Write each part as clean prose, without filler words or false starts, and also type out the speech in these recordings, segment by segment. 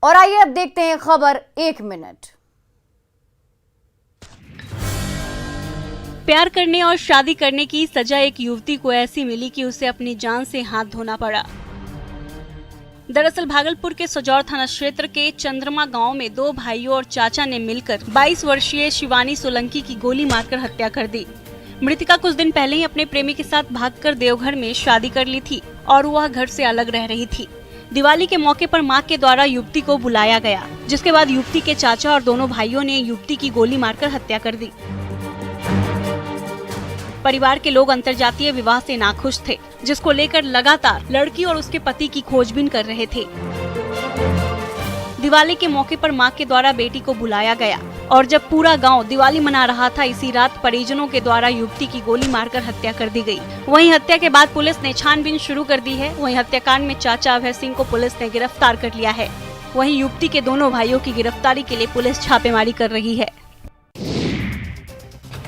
और आइए अब देखते हैं खबर 1 मिनट। प्यार करने और शादी करने की सजा एक युवती को ऐसी मिली कि उसे अपनी जान से हाथ धोना पड़ा। दरअसल भागलपुर के सजौर थाना क्षेत्र के चंद्रमा गांव में 2 भाइयों और चाचा ने मिलकर 22 वर्षीय शिवानी सोलंकी की गोली मारकर हत्या कर दी। मृतका कुछ दिन पहले ही अपने प्रेमी के साथ भागकर देवघर में शादी कर ली थी और वह घर से अलग रह रही थी। दिवाली के मौके पर मां के द्वारा युवती को बुलाया गया, जिसके बाद युवती के चाचा और दोनों भाइयों ने युवती की गोली मारकर हत्या कर दी। परिवार के लोग अंतरजातीय विवाह से नाखुश थे, जिसको लेकर लगातार लड़की और उसके पति की खोजबीन कर रहे थे। दिवाली के मौके पर मां के द्वारा बेटी को बुलाया गया और जब पूरा गांव दिवाली मना रहा था, इसी रात परिजनों के द्वारा युवती की गोली मारकर हत्या कर दी गई। वहीं हत्या के बाद पुलिस ने छानबीन शुरू कर दी है। वहीं हत्याकांड में चाचा अभय सिंह को पुलिस ने गिरफ्तार कर लिया है। वहीं युवती के दोनों भाइयों की गिरफ्तारी के लिए पुलिस छापेमारी कर रही है।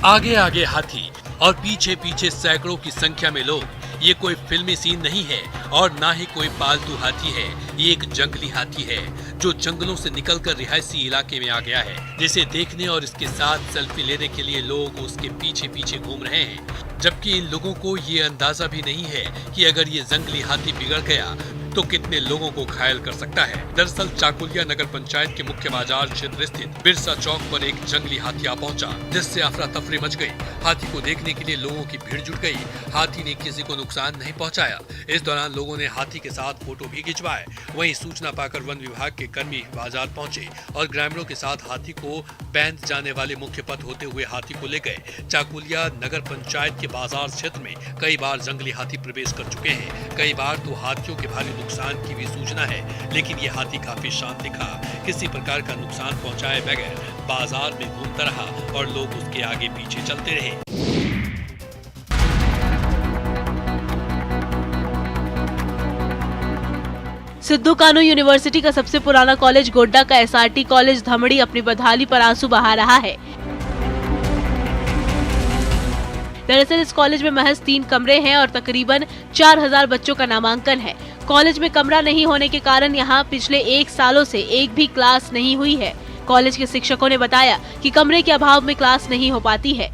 आगे आगे हाथी और पीछे पीछे सैकड़ों की संख्या में लोग। ये कोई फिल्मी सीन नहीं है और ना ही कोई पालतू हाथी है। ये एक जंगली हाथी है जो जंगलों से निकलकर रिहायशी इलाके में आ गया है, जिसे देखने और इसके साथ सेल्फी लेने के लिए लोग उसके पीछे पीछे घूम रहे हैं। जबकि इन लोगों को ये अंदाजा भी नहीं है कि अगर ये जंगली हाथी बिगड़ गया तो कितने लोगों को घायल कर सकता है। दरअसल चाकुलिया नगर पंचायत के मुख्य बाजार क्षेत्र स्थित बिरसा चौक पर एक जंगली हाथी आ पहुंचा, जिससे अफरा तफरी मच गई। हाथी को देखने के लिए लोगों की भीड़ जुट गई। हाथी ने किसी को नुकसान नहीं पहुंचाया। इस दौरान लोगों ने हाथी के साथ फोटो भी खिंचवाए। वहीं सूचना पाकर वन विभाग के कर्मी बाजार पहुंचे और ग्रामीणों के साथ हाथी को बैंत जाने वाले मुख्य पथ होते हुए हाथी को ले गए। चाकुलिया नगर पंचायत के बाजार क्षेत्र में कई बार जंगली हाथी प्रवेश कर चुके हैं। कई बार तो हाथियों के भारी नुकसान की भी सूचना है, लेकिन ये हाथी काफी शांत दिखा। किसी प्रकार का नुकसान पहुंचाए बगैर बाजार में घूमता रहा और लोग उसके आगे पीछे चलते रहे। सिद्धू कानू यूनिवर्सिटी का सबसे पुराना कॉलेज गोड्डा का एसआरटी कॉलेज धमड़ी अपनी बदहाली पर आंसू बहा रहा है। दरअसल इस कॉलेज में महज 3 कमरे हैं और तकरीबन 4000 बच्चों का नामांकन है। कॉलेज में कमरा नहीं होने के कारण यहाँ पिछले 1 सालों से एक भी क्लास नहीं हुई है। कॉलेज के शिक्षकों ने बताया कि कमरे के अभाव में क्लास नहीं हो पाती है।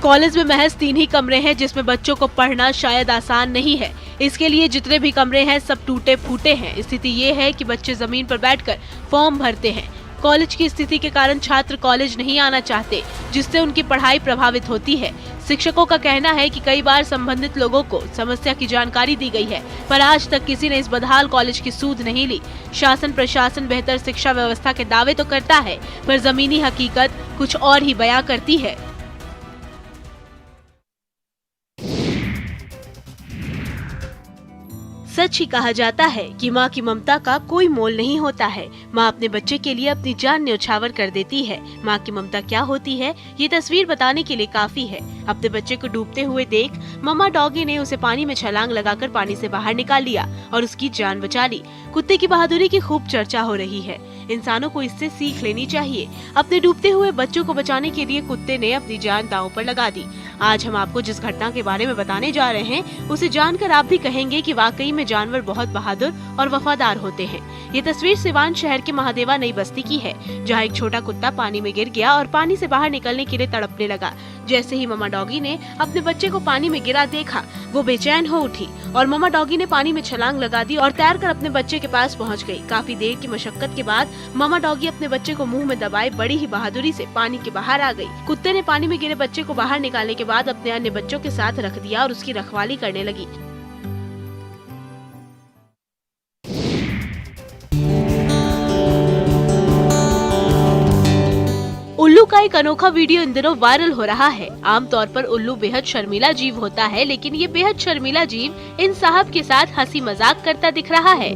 कॉलेज में महज 3 ही कमरे हैं, जिसमें बच्चों को पढ़ना शायद आसान नहीं है। इसके लिए जितने भी कमरे हैं सब टूटे फूटे हैं। स्थिति ये है कि बच्चे जमीन पर बैठकर फॉर्म भरते हैं। कॉलेज की स्थिति के कारण छात्र कॉलेज नहीं आना चाहते, जिससे उनकी पढ़ाई प्रभावित होती है। शिक्षकों का कहना है कि कई बार संबंधित लोगों को समस्या की जानकारी दी गई है, पर आज तक किसी ने इस बदहाल कॉलेज की सूद नहीं ली। शासन प्रशासन बेहतर शिक्षा व्यवस्था के दावे तो करता है, पर जमीनी हकीकत कुछ और ही बयां करती है। सच ही कहा जाता है कि माँ की ममता का कोई मोल नहीं होता है। माँ अपने बच्चे के लिए अपनी जान न्यौछावर कर देती है। माँ की ममता क्या होती है, ये तस्वीर बताने के लिए काफी है। अपने बच्चे को डूबते हुए देख मम्मा डॉगी ने उसे पानी में छलांग लगाकर पानी से बाहर निकाल लिया और उसकी जान बचा ली। कुत्ते की बहादुरी की खूब चर्चा हो रही है। इंसानों को इससे सीख लेनी चाहिए। अपने डूबते हुए बच्चों को बचाने के लिए कुत्ते ने अपनी जान दांव पर लगा दी। आज हम आपको जिस घटना के बारे में बताने जा रहे हैं, उसे जानकर आप भी कहेंगे कि वाकई में जानवर बहुत बहादुर और वफादार होते हैं। ये तस्वीर सिवान शहर के महादेवा नई बस्ती की है, जहाँ एक छोटा कुत्ता पानी में गिर गया और पानी से बाहर निकलने के लिए तड़पने लगा। जैसे ही मम्मा डॉगी ने अपने बच्चे को पानी में गिरा देखा, वो बेचैन हो उठी और मम्मा डॉगी ने पानी में छलांग लगा दी और तैरकर अपने बच्चे के पास पहुंच गई। काफी देर की मशक्कत के बाद मम्मा डॉगी अपने बच्चे को मुंह में दबाए बड़ी ही बहादुरी से पानी के बाहर आ गई। कुत्ते ने पानी में गिरे बच्चे को बाहर निकालने के बाद अपने अन्य बच्चों के साथ रख दिया और उसकी रखवाली करने लगी। उल्लू का एक अनोखा वीडियो इन दिनों वायरल हो रहा है। आमतौर पर उल्लू बेहद शर्मीला जीव होता है, लेकिन ये बेहद शर्मीला जीव इन साहब के साथ हंसी मजाक करता दिख रहा है।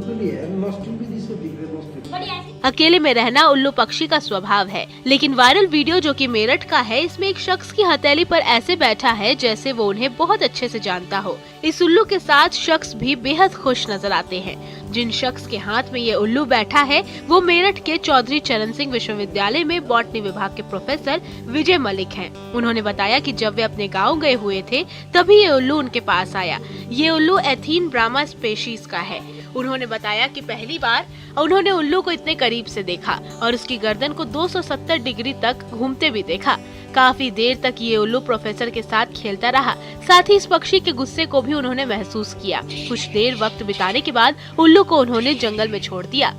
अकेले में रहना उल्लू पक्षी का स्वभाव है, लेकिन वायरल वीडियो जो कि मेरठ का है, इसमें एक शख्स की हथेली पर ऐसे बैठा है जैसे वो उन्हें बहुत अच्छे से जानता हो। इस उल्लू के साथ शख्स भी बेहद खुश नजर आते हैं। जिन शख्स के हाथ में ये उल्लू बैठा है वो मेरठ के चौधरी चरण सिंह विश्वविद्यालय में बॉटनी विभाग के प्रोफेसर विजय मलिक हैं। उन्होंने बताया कि जब वे अपने गांव गए हुए थे तभी ये उल्लू उनके पास आया। ये उल्लू एथीन ब्राह्मा स्पेशीज का है। उन्होंने बताया कि पहली बार उन्होंने उल्लू को इतने करीब से देखा और उसकी गर्दन को 270 डिग्री तक घूमते भी देखा। काफी देर तक ये उल्लू प्रोफेसर के साथ खेलता रहा। साथ ही इस पक्षी के गुस्से को भी उन्होंने महसूस किया। कुछ देर वक्त बिताने के बाद उल्लू को उन्होंने जंगल में छोड़ दिया।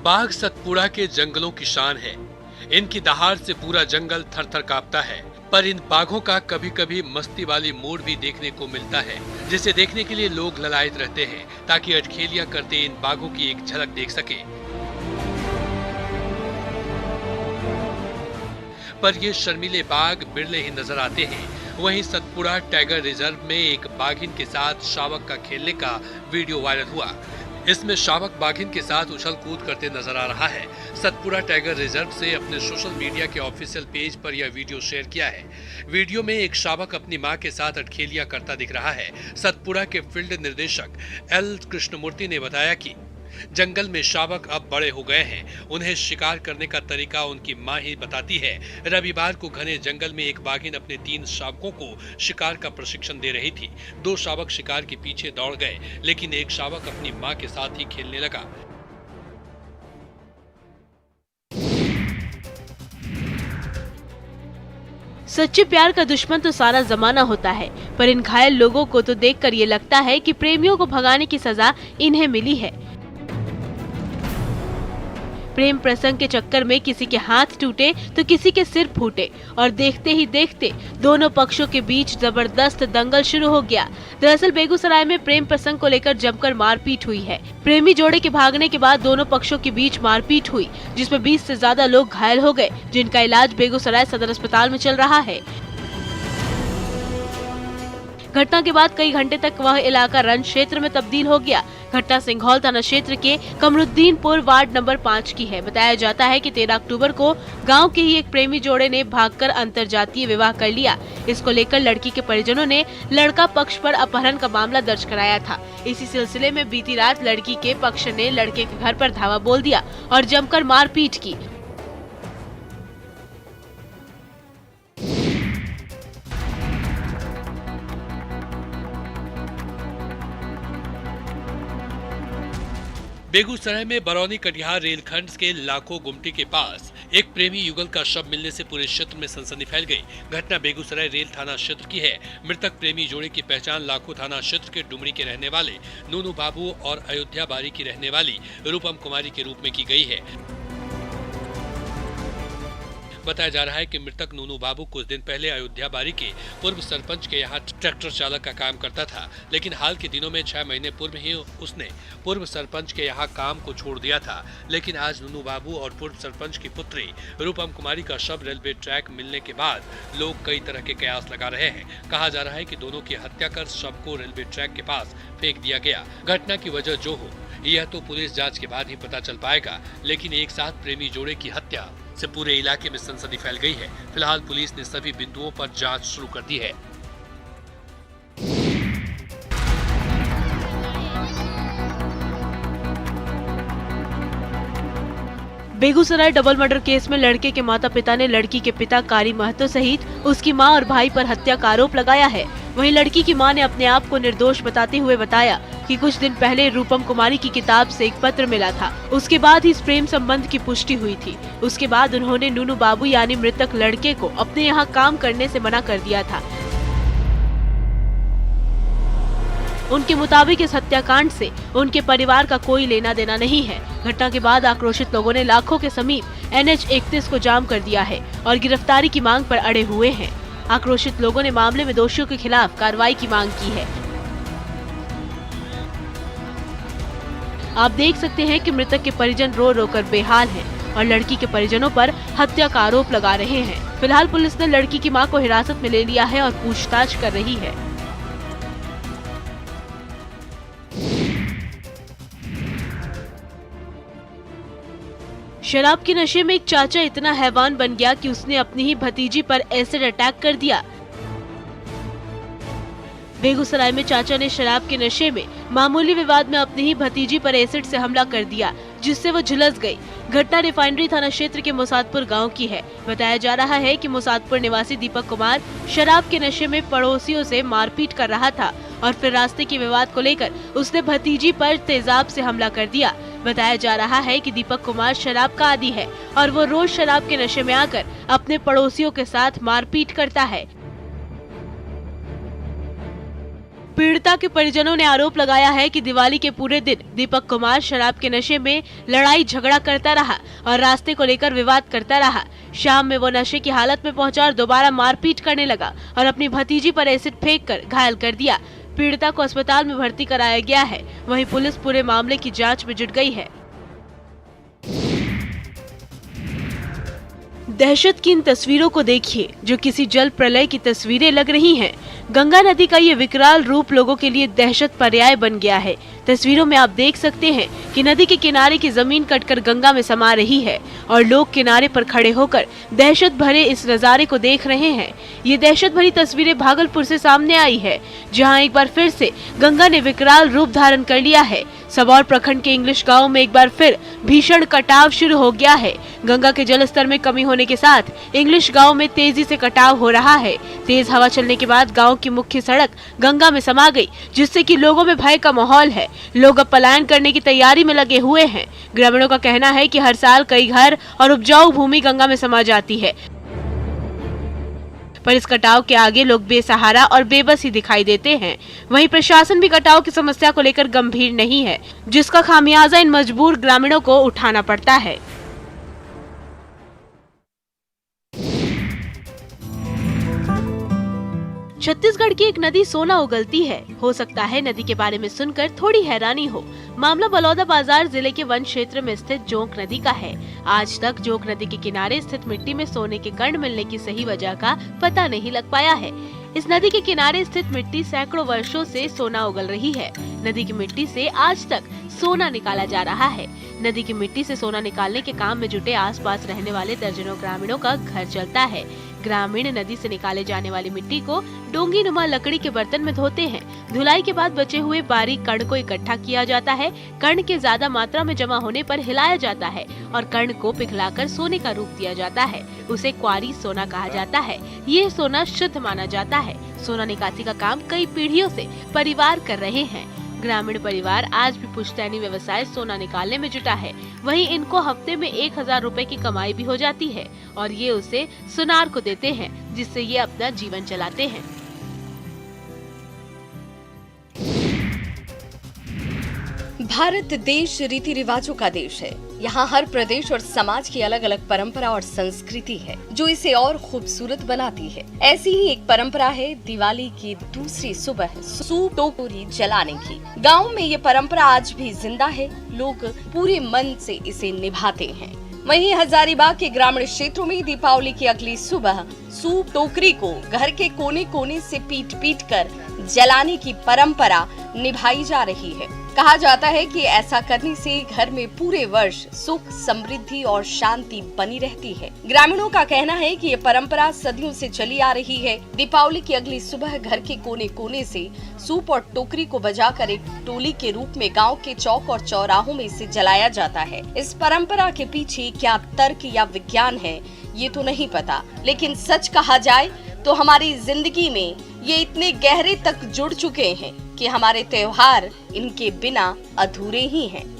बाघ सतपुड़ा के जंगलों की शान है। इनकी दहाड़ से पूरा जंगल थर-थर कांपता है। पर इन बाघों का कभी-कभी मस्ती वाली मूड भी देखने को मिलता है, जिसे देखने के लिए लोग ललायत रहते हैं ताकि अटखेलियां करते इन बाघों की एक झलक देख सके। पर ये शर्मीले बाघ बिरले ही नजर आते हैं। वहीं सतपुड़ा टाइगर रिजर्व में एक बाघिन के साथ शावक का खेलने का वीडियो वायरल हुआ। इसमें शावक बाघिन के साथ उछल कूद करते नजर आ रहा है। सतपुड़ा टाइगर रिजर्व से अपने सोशल मीडिया के ऑफिशियल पेज पर यह वीडियो शेयर किया है। वीडियो में एक शावक अपनी मां के साथ अटखेलियां करता दिख रहा है। सतपुड़ा के फील्ड निर्देशक एल कृष्णमूर्ति ने बताया कि जंगल में शावक अब बड़े हो गए हैं। उन्हें शिकार करने का तरीका उनकी मां ही बताती है। रविवार को घने जंगल में एक बाघिन अपने 3 शावकों को शिकार का प्रशिक्षण दे रही थी। 2 शावक शिकार के पीछे दौड़ गए, लेकिन एक शावक अपनी मां के साथ ही खेलने लगा। सच्चे प्यार का दुश्मन तो सारा जमाना होता है, पर इन घायल लोगों को तो देखकर ये लगता है कि प्रेमियों को भगाने की सजा इन्हें मिली है। प्रेम प्रसंग के चक्कर में किसी के हाथ टूटे तो किसी के सिर फूटे और देखते ही देखते दोनों पक्षों के बीच जबरदस्त दंगल शुरू हो गया। दरअसल बेगूसराय में प्रेम प्रसंग को लेकर जमकर मारपीट हुई है। प्रेमी जोड़े के भागने के बाद दोनों पक्षों के बीच मारपीट हुई, जिसमें 20 से ज्यादा लोग घायल हो गए, जिनका इलाज बेगूसराय सदर अस्पताल में चल रहा है। घटना के बाद कई घंटे तक वह इलाका रण क्षेत्र में तब्दील हो गया। घटना सिंघौल थाना क्षेत्र के कमरुद्दीनपुर वार्ड नंबर 5 की है। बताया जाता है कि 13 अक्टूबर को गांव के ही एक प्रेमी जोड़े ने भागकर अंतरजातीय विवाह कर लिया। इसको लेकर लड़की के परिजनों ने लड़का पक्ष पर अपहरण का मामला दर्ज कराया था। इसी सिलसिले में बीती रात लड़की के पक्ष ने लड़के के घर पर धावा बोल दिया और जमकर मारपीट की। बेगूसराय में बरौनी कटिहार रेलखंड के लाखों गुमटी के पास एक प्रेमी युगल का शव मिलने से पूरे क्षेत्र में सनसनी फैल गई। घटना बेगूसराय रेल थाना क्षेत्र की है। मृतक प्रेमी जोड़े की पहचान लाखों थाना क्षेत्र के डुमरी के रहने वाले नूनू बाबू और अयोध्या बारी की रहने वाली रूपम कुमारी के रूप में की गई है। बताया जा रहा है कि मृतक नूनू बाबू कुछ दिन पहले अयोध्या बारी के पूर्व सरपंच के यहाँ ट्रैक्टर चालक का काम करता था, लेकिन हाल के दिनों में 6 महीने पूर्व ही उसने पूर्व सरपंच के यहाँ काम को छोड़ दिया था। लेकिन आज नूनू बाबू और पूर्व सरपंच की पुत्री रूपम कुमारी का शव रेलवे ट्रैक मिलने के बाद लोग कई तरह के कयास लगा रहे हैं। कहा जा रहा है कि दोनों की हत्या कर शव को रेलवे ट्रैक के पास फेंक दिया गया। घटना की वजह जो हो यह तो पुलिस जांच के बाद ही पता चल पाएगा, लेकिन एक साथ प्रेमी जोड़े की हत्या से पूरे इलाके में सनसनी फैल गई है। फिलहाल पुलिस ने सभी बिंदुओं पर जांच शुरू कर दी है। बेगूसराय डबल मर्डर केस में लड़के के माता पिता ने लड़की के पिता कारी महतो सहित उसकी मां और भाई पर हत्या का आरोप लगाया है। वहीं लड़की की मां ने अपने आप को निर्दोष बताते हुए बताया कि कुछ दिन पहले रूपम कुमारी की किताब से एक पत्र मिला था। उसके बाद ही इस प्रेम संबंध की पुष्टि हुई थी। उसके बाद उन्होंने नूनू बाबू यानी मृतक लड़के को अपने यहाँ काम करने से मना कर दिया था। उनके मुताबिक इस हत्याकांड से उनके परिवार का कोई लेना देना नहीं है। घटना के बाद आक्रोशित लोगों ने लाखों के समीप NH 31 को जाम कर दिया है और गिरफ्तारी की मांग पर अड़े हुए हैं। आक्रोशित लोगों ने मामले में दोषियों के खिलाफ कार्रवाई की मांग की है। आप देख सकते हैं कि मृतक के परिजन रो रो कर बेहाल हैं और लड़की के परिजनों पर हत्या का आरोप लगा रहे हैं। फिलहाल पुलिस ने लड़की की मां को हिरासत में ले लिया है और पूछताछ कर रही है। शराब के नशे में एक चाचा इतना हैवान बन गया कि उसने अपनी ही भतीजी पर एसिड अटैक कर दिया। बेगूसराय में चाचा ने शराब के नशे में मामूली विवाद में अपनी ही भतीजी पर एसिड से हमला कर दिया, जिससे वो झुलस गई। घटना रिफाइनरी थाना क्षेत्र के मुसादपुर गांव की है। बताया जा रहा है कि मुसादपुर निवासी दीपक कुमार शराब के नशे में पड़ोसियों से मारपीट कर रहा था और फिर रास्ते के विवाद को लेकर उसने भतीजी पर तेजाब से हमला कर दिया। बताया जा रहा है कि दीपक कुमार शराब का आदी है और वो रोज शराब के नशे में आकर अपने पड़ोसियों के साथ मारपीट करता है। पीड़िता के परिजनों ने आरोप लगाया है कि दिवाली के पूरे दिन दीपक कुमार शराब के नशे में लड़ाई झगड़ा करता रहा और रास्ते को लेकर विवाद करता रहा। शाम में वो नशे की हालत में पहुंचा और दोबारा मारपीट करने लगा और अपनी भतीजी पर एसिड फेंककर घायल कर दिया। पीड़िता को अस्पताल में भर्ती कराया गया है। वहीं पुलिस पूरे मामले की जांच में जुट गई है। दहशत की इन तस्वीरों को देखिए जो किसी जल प्रलय की तस्वीरें लग रही हैं। गंगा नदी का ये विकराल रूप लोगों के लिए दहशत पर्याय बन गया है। तस्वीरों में आप देख सकते हैं कि नदी के किनारे की जमीन कटकर गंगा में समा रही है और लोग किनारे पर खड़े होकर दहशत भरे इस नजारे को देख रहे हैं। ये दहशत भरी तस्वीरें भागलपुर से सामने आई है, जहां एक बार फिर से गंगा ने विकराल रूप धारण कर लिया है। सबौर प्रखंड के इंग्लिश गांव में एक बार फिर भीषण कटाव शुरू हो गया है। गंगा के जलस्तर में कमी होने के साथ इंग्लिश गांव में तेजी से कटाव हो रहा है। तेज हवा चलने के बाद गांव की मुख्य सड़क गंगा में समा गई, जिससे कि लोगों में भय का माहौल है। लोग अब पलायन करने की तैयारी में लगे हुए हैं। ग्रामीणों का कहना है कि हर साल कई घर और उपजाऊ भूमि गंगा में समा जाती है, पर इस कटाव के आगे लोग बेसहारा और बेबस ही दिखाई देते हैं। वहीं प्रशासन भी कटाव की समस्या को लेकर गंभीर नहीं है, जिसका खामियाजा इन मजबूर ग्रामीणों को उठाना पड़ता है। छत्तीसगढ़ की एक नदी सोना उगलती है। हो सकता है नदी के बारे में सुनकर थोड़ी हैरानी हो। मामला बलौदाबाजार जिले के वन क्षेत्र में स्थित जोंक नदी का है। आज तक जोंक नदी के किनारे स्थित मिट्टी में सोने के कण मिलने की सही वजह का पता नहीं लग पाया है। इस नदी के किनारे स्थित मिट्टी सैकड़ों वर्षों से सोना उगल रही है। नदी की मिट्टी से आज तक सोना निकाला जा रहा है। नदी की मिट्टी से सोना निकालने के काम में जुटे आसपास रहने वाले दर्जनों ग्रामीणों का घर चलता है। ग्रामीण नदी से निकाले जाने वाली मिट्टी को डोंगी नुमा लकड़ी के बर्तन में धोते हैं। धुलाई के बाद बचे हुए बारीक कण को इकट्ठा किया जाता है। कण के ज्यादा मात्रा में जमा होने पर हिलाया जाता है और कण को पिघलाकर सोने का रूप दिया जाता है। उसे क्वारी सोना कहा जाता है। ये सोना शुद्ध माना जाता है। सोना निकासी का काम कई पीढ़ियों से परिवार कर रहे हैं। ग्रामीण परिवार आज भी पुश्तैनी व्यवसाय सोना निकालने में जुटा है। वहीं इनको हफ्ते में 1000 रुपए की कमाई भी हो जाती है और ये उसे सुनार को देते हैं, जिससे ये अपना जीवन चलाते हैं। भारत देश रीति रिवाजों का देश है। यहाँ हर प्रदेश और समाज की अलग अलग परंपरा और संस्कृति है, जो इसे और खूबसूरत बनाती है। ऐसी ही एक परंपरा है दिवाली की दूसरी सुबह सूप टोकरी जलाने की। गाँव में ये परंपरा आज भी जिंदा है। लोग पूरे मन से इसे निभाते हैं। वहीं हजारीबाग के ग्रामीण क्षेत्रों में दीपावली की अगली सुबह सूप टोकरी को घर के कोने कोने से पीट पीट कर जलाने की परंपरा निभाई जा रही है। कहा जाता है कि ऐसा करने से घर में पूरे वर्ष सुख, समृद्धि और शांति बनी रहती है। ग्रामीणों का कहना है कि ये परंपरा सदियों से चली आ रही है। दीपावली की अगली सुबह घर के कोने कोने से सूप और टोकरी को बजाकर एक टोली के रूप में गांव के चौक और चौराहों में इसे जलाया जाता है। इस परंपरा के पीछे क्या तर्क या विज्ञान है, ये तो नहीं पता, लेकिन सच कहा जाए तो हमारी जिंदगी में ये इतने गहरे तक जुड़ चुके हैं कि हमारे त्योहार इनके बिना अधूरे ही हैं।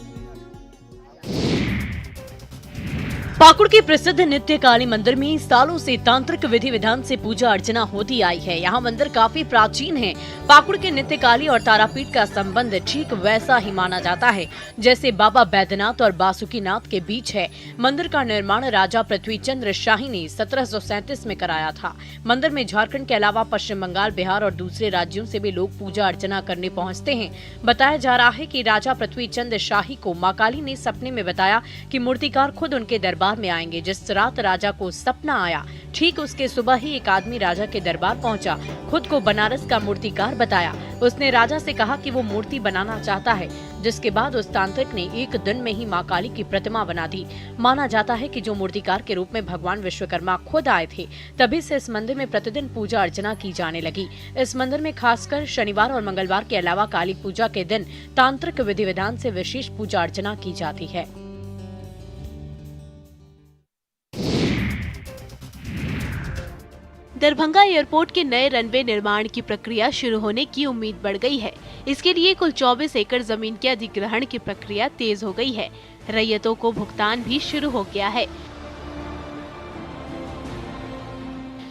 पाकुड़ के प्रसिद्ध नित्य काली मंदिर में सालों से तांत्रिक विधि विधान से पूजा अर्चना होती आई है। यहाँ मंदिर काफी प्राचीन है। पाकुड़ के नित्य काली और तारापीठ का संबंध ठीक वैसा ही माना जाता है जैसे बाबा बैद्यनाथ और बासुकीनाथ के बीच है। मंदिर का निर्माण राजा पृथ्वी चंद्र शाही ने 1737 में कराया था। मंदिर में झारखंड के अलावा पश्चिम बंगाल, बिहार और दूसरे राज्यों से भी लोग पूजा अर्चना करने पहुँचते हैं। बताया जा रहा है कि राजा पृथ्वी चंद्र शाही को माँ काली ने सपने में बताया कि मूर्तिकार खुद उनके दरबार में आएंगे। जिस रात राजा को सपना आया, ठीक उसके सुबह ही एक आदमी राजा के दरबार पहुंचा। खुद को बनारस का मूर्तिकार बताया। उसने राजा से कहा कि वो मूर्ति बनाना चाहता है, जिसके बाद उस तांत्रिक ने एक दिन में ही मां काली की प्रतिमा बना दी। माना जाता है कि जो मूर्तिकार के रूप में भगवान विश्वकर्मा खुद आए थे, तभी से इस मंदिर में प्रतिदिन पूजा अर्चना की जाने लगी। इस मंदिर में खासकर शनिवार और मंगलवार के अलावा काली पूजा के दिन तांत्रिक विधि विधान से विशेष पूजा अर्चना की जाती है। दरभंगा एयरपोर्ट के नए रनवे निर्माण की प्रक्रिया शुरू होने की उम्मीद बढ़ गई है। इसके लिए कुल 24 एकड़ जमीन के अधिग्रहण की प्रक्रिया तेज हो गई है। रैयतों को भुगतान भी शुरू हो गया है।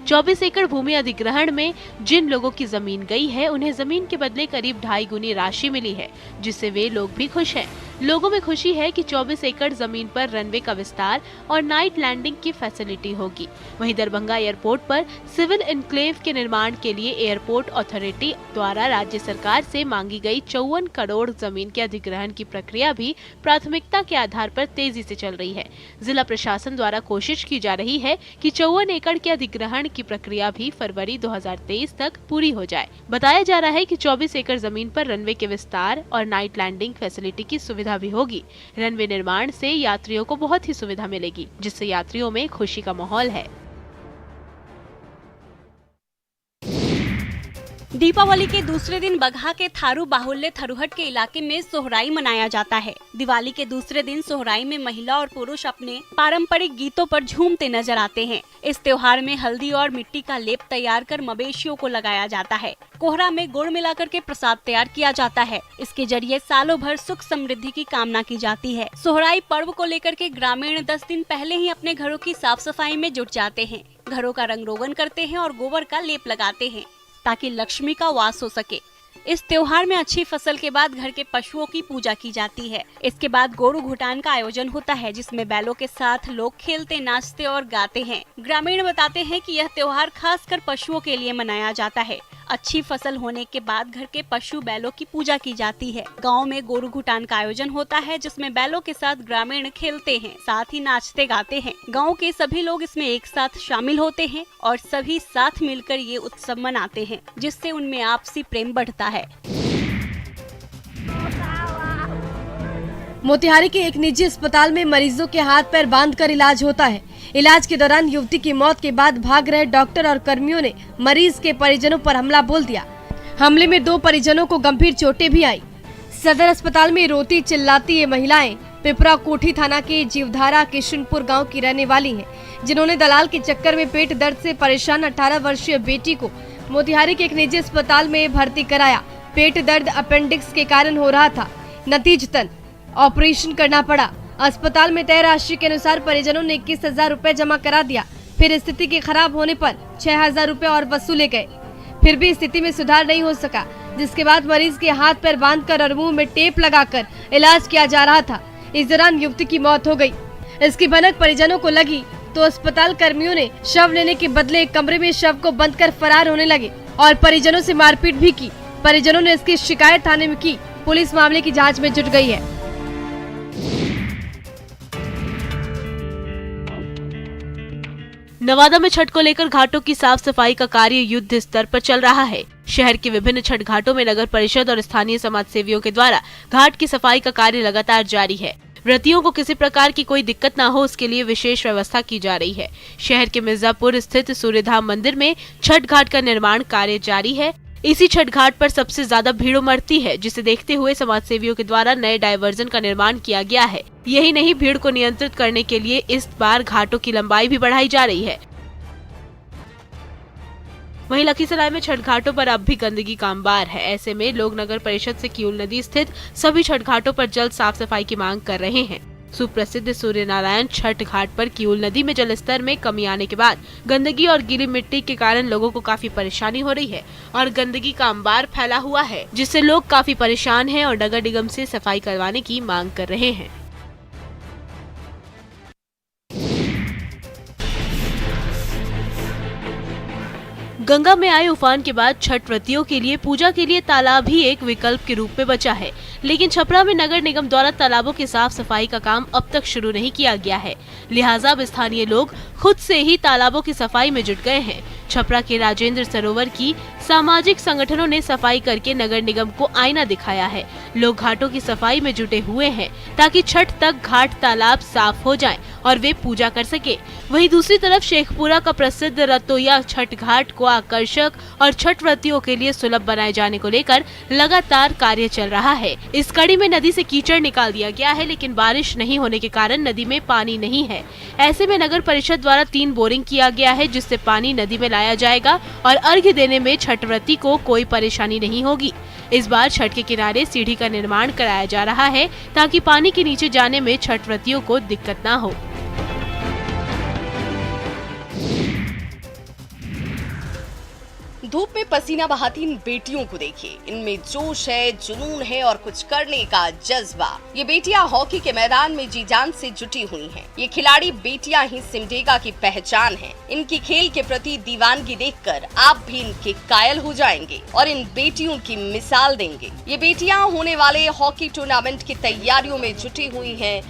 24 एकड़ भूमि अधिग्रहण में जिन लोगों की जमीन गई है, उन्हें जमीन के बदले करीब 2.5 गुनी राशि मिली है, जिससे वे लोग भी खुश हैं। लोगों में खुशी है कि 24 एकड़ जमीन पर रनवे का विस्तार और नाइट लैंडिंग की फैसिलिटी होगी। वहीं दरभंगा एयरपोर्ट पर सिविल एन्क्लेव के निर्माण के लिए एयरपोर्ट अथॉरिटी द्वारा राज्य सरकार से मांगी गई 54 करोड़ जमीन के अधिग्रहण की प्रक्रिया भी प्राथमिकता के आधार पर तेजी से चल रही है। जिला प्रशासन द्वारा कोशिश की जा रही है कि 54 एकड़ के अधिग्रहण की प्रक्रिया भी फरवरी 2023 तक पूरी हो जाए। बताया जा रहा है कि 24 एकड़ जमीन पर रनवे के विस्तार और नाइट लैंडिंग फैसिलिटी की सुविधा भी होगी। रनवे निर्माण से यात्रियों को बहुत ही सुविधा मिलेगी, जिससे यात्रियों में खुशी का माहौल है। दीपावली के दूसरे दिन बगहा के थारू बाहुल्य थरुहट के इलाके में सोहराई मनाया जाता है। दिवाली के दूसरे दिन सोहराई में महिला और पुरुष अपने पारंपरिक गीतों पर झूमते नजर आते हैं। इस त्योहार में हल्दी और मिट्टी का लेप तैयार कर मवेशियों को लगाया जाता है। कोहरा में गुड़ मिलाकर के प्रसाद तैयार किया जाता है। इसके जरिए सालों भर सुख समृद्धि की कामना की जाती है। सोहराई पर्व को लेकर के ग्रामीण 10 दिन पहले ही अपने घरों की साफ सफाई में जुट जाते हैं। घरों का रंग रोगन करते हैं और गोबर का लेप लगाते हैं ताकि लक्ष्मी का वास हो सके। इस त्योहार में अच्छी फसल के बाद घर के पशुओं की पूजा की जाती है। इसके बाद गोरू घुटान का आयोजन होता है, जिसमें बैलों के साथ लोग खेलते, नाचते और गाते हैं। ग्रामीण बताते हैं कि यह त्योहार खासकर पशुओं के लिए मनाया जाता है। अच्छी फसल होने के बाद घर के पशु बैलों की पूजा की जाती है। गांव में गोरू घुटान का आयोजन होता है, जिसमें बैलों के साथ ग्रामीण खेलते हैं, साथ ही नाचते गाते हैं। गांव के सभी लोग इसमें एक साथ शामिल होते हैं और सभी साथ मिलकर ये उत्सव मनाते हैं, जिससे उनमें आपसी प्रेम बढ़ता है। मोतिहारी के एक निजी अस्पताल में मरीजों के हाथ पैर बांधकर इलाज होता है। इलाज के दौरान युवती की मौत के बाद भाग रहे डॉक्टर और कर्मियों ने मरीज के परिजनों पर हमला बोल दिया। हमले में 2 परिजनों को गंभीर चोटें भी आई। सदर अस्पताल में रोती चिल्लाती ये महिलाएं पिपरा कोठी थाना के जीवधारा किशनपुर गांव की रहने वाली हैं, जिन्होंने दलाल के चक्कर में पेट दर्द से परेशान 18 वर्षीय बेटी को मोतिहारी के एक निजी अस्पताल में भर्ती कराया। पेट दर्द अपेंडिक्स के कारण हो रहा था। नतीजतन ऑपरेशन करना पड़ा। अस्पताल में तय राशि के अनुसार परिजनों ने 21,000 रुपए जमा करा दिया। फिर स्थिति के खराब होने पर 6,000 रुपए और वसूले गए। फिर भी स्थिति में सुधार नहीं हो सका, जिसके बाद मरीज के हाथ पैर बांधकर और मुंह में टेप लगाकर इलाज किया जा रहा था। इस दौरान युवती की मौत हो गई। इसकी भनक परिजनों को लगी तो अस्पताल कर्मियों ने शव लेने के बदले एक कमरे में शव को बंद कर फरार होने लगे और परिजनों से मारपीट भी की। परिजनों ने इसकी शिकायत थाने में की। पुलिस मामले की जाँच में जुट गई है। नवादा में छठ को लेकर घाटों की साफ सफाई का कार्य युद्ध स्तर पर चल रहा है। शहर के विभिन्न छठ घाटों में नगर परिषद और स्थानीय समाज सेवियों के द्वारा घाट की सफाई का कार्य लगातार जारी है। व्रतियों को किसी प्रकार की कोई दिक्कत न हो, उसके लिए विशेष व्यवस्था की जा रही है। शहर के मिर्जापुर स्थित सूर्यधाम मंदिर में छठ घाट का निर्माण कार्य जारी है। इसी छठ घाट पर सबसे ज्यादा भीड़ उमड़ती है, जिसे देखते हुए समाज सेवियों के द्वारा नए डायवर्जन का निर्माण किया गया है। यही नहीं, भीड़ को नियंत्रित करने के लिए इस बार घाटों की लंबाई भी बढ़ाई जा रही है। वहीं लखीसराय में छठ घाटों पर अब भी गंदगी का अंबार है। ऐसे में लोग नगर परिषद से किऊल नदी स्थित सभी छठ घाटों पर जल्द साफ सफाई की मांग कर रहे हैं। सुप्रसिद्ध सूर्य नारायण छठ घाट पर किऊल नदी में जलस्तर में कमी आने के बाद गंदगी और गीली मिट्टी के कारण लोगों को काफी परेशानी हो रही है और गंदगी का अंबार फैला हुआ है, जिससे लोग काफी परेशान हैं और नगर निगम से सफाई करवाने की मांग कर रहे हैं। गंगा में आए उफान के बाद छठ व्रतियों के लिए पूजा के लिए तालाब ही एक विकल्प के रूप में बचा है, लेकिन छपरा में नगर निगम द्वारा तालाबों की साफ सफाई का काम अब तक शुरू नहीं किया गया है। लिहाजा अब स्थानीय लोग खुद से ही तालाबों की सफाई में जुट गए हैं। छपरा के राजेंद्र सरोवर की सामाजिक संगठनों ने सफाई करके नगर निगम को आईना दिखाया है। लोग घाटों की सफाई में जुटे हुए हैं ताकि छठ तक घाट तालाब साफ हो जाएं और वे पूजा कर सके। वहीं दूसरी तरफ शेखपुरा का प्रसिद्ध रतोया छठ घाट को आकर्षक और छठ व्रतियों के लिए सुलभ बनाए जाने को लेकर लगातार कार्य चल रहा है। इस कड़ी में नदी से कीचड़ निकाल दिया गया है, लेकिन बारिश नहीं होने के कारण नदी में पानी नहीं है। ऐसे में नगर परिषद द्वारा 3 बोरिंग किया गया है, जिससे पानी नदी में लाया जाएगा और अर्घ्य देने में छठ व्रती को कोई परेशानी नहीं होगी। इस बार छठ के किनारे सीढ़ी का निर्माण कराया जा रहा है ताकि पानी के नीचे जाने में छठ व्रतियों को दिक्कत न हो। धूप में पसीना बहाती इन बेटियों को देखिए। इनमें जोश है, जुनून है और कुछ करने का जज्बा। ये बेटियां हॉकी के मैदान में जी जान से जुटी हुई हैं। ये खिलाड़ी बेटियां ही सिमडेगा की पहचान हैं। इनकी खेल के प्रति दीवानगी देखकर आप भी इनके कायल हो जाएंगे और इन बेटियों की मिसाल देंगे। ये बेटियां होने वाले हॉकी टूर्नामेंट की तैयारियों में जुटी हुई हैं।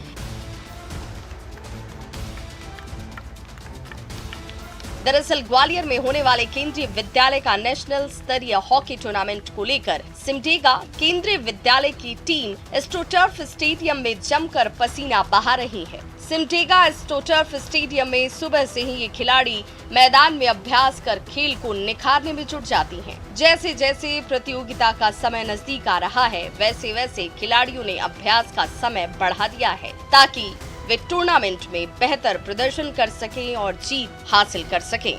दरअसल ग्वालियर में होने वाले केंद्रीय विद्यालय का नेशनल स्तरीय हॉकी टूर्नामेंट को लेकर सिमडेगा केंद्रीय विद्यालय की टीम एस्ट्रोटर्फ स्टेडियम में जमकर पसीना बहा रही है। सिमडेगा एस्ट्रोटर्फ स्टेडियम में सुबह से ही ये खिलाड़ी मैदान में अभ्यास कर खेल को निखारने में जुट जाती हैं। जैसे जैसे प्रतियोगिता का समय नजदीक आ रहा है, वैसे वैसे खिलाड़ियों ने अभ्यास का समय बढ़ा दिया है ताकि वे टूर्नामेंट में बेहतर प्रदर्शन कर सकें और जीत हासिल कर सकें।